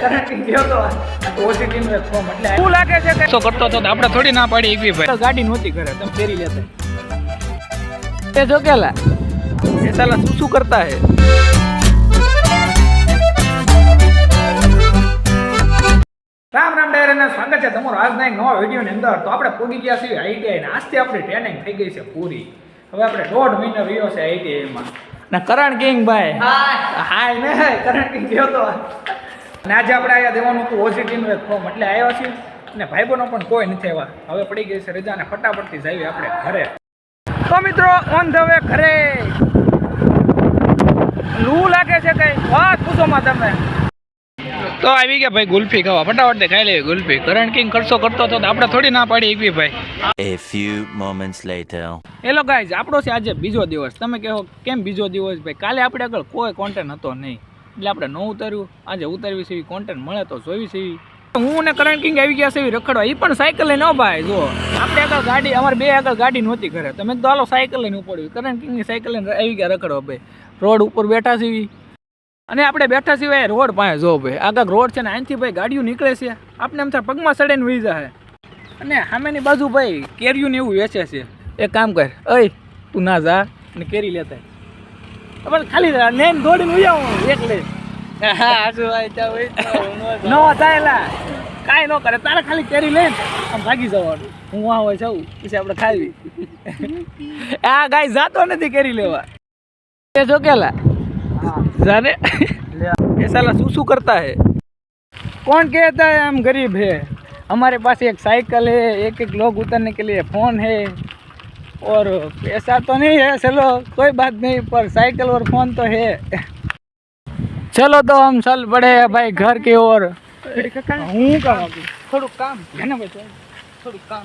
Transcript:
Current ગયો તો ઓસીટી નું એક ફોર્મ એટલે શું લાગે છે કે તો કરતો તો આપણે થોડી ના પાડી એકવી ભાઈ ગાડી નહોતી કરે તમે ફેરી લેતા એ જો કેલા એ સાલા શું કરતા હે રામ રામ ડાયરાના સ્વાગત છે તમારું આજના એક નવા વિડીયોની અંદર. તો આપણે પૂગી ગયા છીએ આઈટીઆઈ ને આજથી આપણી ટ્રેનિંગ થઈ ગઈ છે પૂરી. હવે આપણે 1.5 મહિનો રહ્યો છે આઈટીઆઈમાં ને કરણ કિંગ ભાઈ હાય ને કરણ કિંગ ગયો તો અને આજે આપણે અહીંયા દેવાનું હતું ઓસીટીનું એક ફોર્મ એટલે આવ્યા છીએ અને ભાઈબંધો પણ કોઈ નથી આવ્યા. હવે પડી ગઈ છે રજા ને ફટાફટથી જઈએ આપણે ઘરે. તો મિત્રો ઓન ધ વે ઘરે. લૂ લાગે છે કઈ વાત પૂછોમાં તમે તો આવી ગયા ભાઈ ગુલ્ફી ખાવા ફટાફટ ખાઈ લેવી ગુલ્ફી. કરણ કિંગ ખર્ચો કરતો હતો આપણે થોડી ના પાડી એકવી ભાઈ. A few moments later. Hello guys, આપણો છે આજે બીજો દિવસ. તમે કહો કેમ બીજો દિવસ ભાઈ? કાલે આપણે આગળ કોઈ કોન્ટેન્ટ હતો નહીં એટલે આપણે ન ઉતાર્યું. આજે ઉતારવી છે કોન્ટેન્ટ મળે તો જોઈ છે. હું ને કરણ કિંગ આવી ગયા છે રખડવા. એ પણ સાયકલ લઈને ભાઈ જો આપણે આગળ ગાડી અમારે બે આગળ ગાડી નહોતી કરે તમે તો હાલો સાયકલ લઈને ઉપડ્યું. કરણ કિંગની સાયકલ લઈને આવી ગયા રખડવા ભાઈ. રોડ ઉપર બેઠા છીએ અને આપણે બેઠા સિવાય રોડ પાસે જો ભાઈ આગળ રોડ છે ને અહીંથી ભાઈ ગાડીઓ નીકળે છે આપણે એમ થાય પગમાં સડે ને વહી જાય. અને સામેની બાજુ ભાઈ કેરીયું ને એવું વેચે છે. એક કામ કર અય તું ના જા ને કેરી લેતા પણ ખાલી લઈને દોડીને વહી આવું એકલે ન ચાલેલા કાંઈ ન કરે તારે ખાલી કેરી લઈને આમ ભાગી જવાનું. હું આ હોય જાઉં પછી આપણે ખાવી. આ ગાય જાતો નથી કેરી લેવા એ જો કેલા जाने ये साला सुसु करता है. कौन कहता है हम गरीब है? हमारे पास एक साइकिल है, एक एक लोग उतरने के लिए फ़ोन है और पैसा तो नहीं है चलो कोई बात नहीं पर साइकिल और फ़ोन तो है. चलो तो हम चल पड़े भाई घर की ओर. हूँ थोड़ा काम है ना भाई थोड़ा काम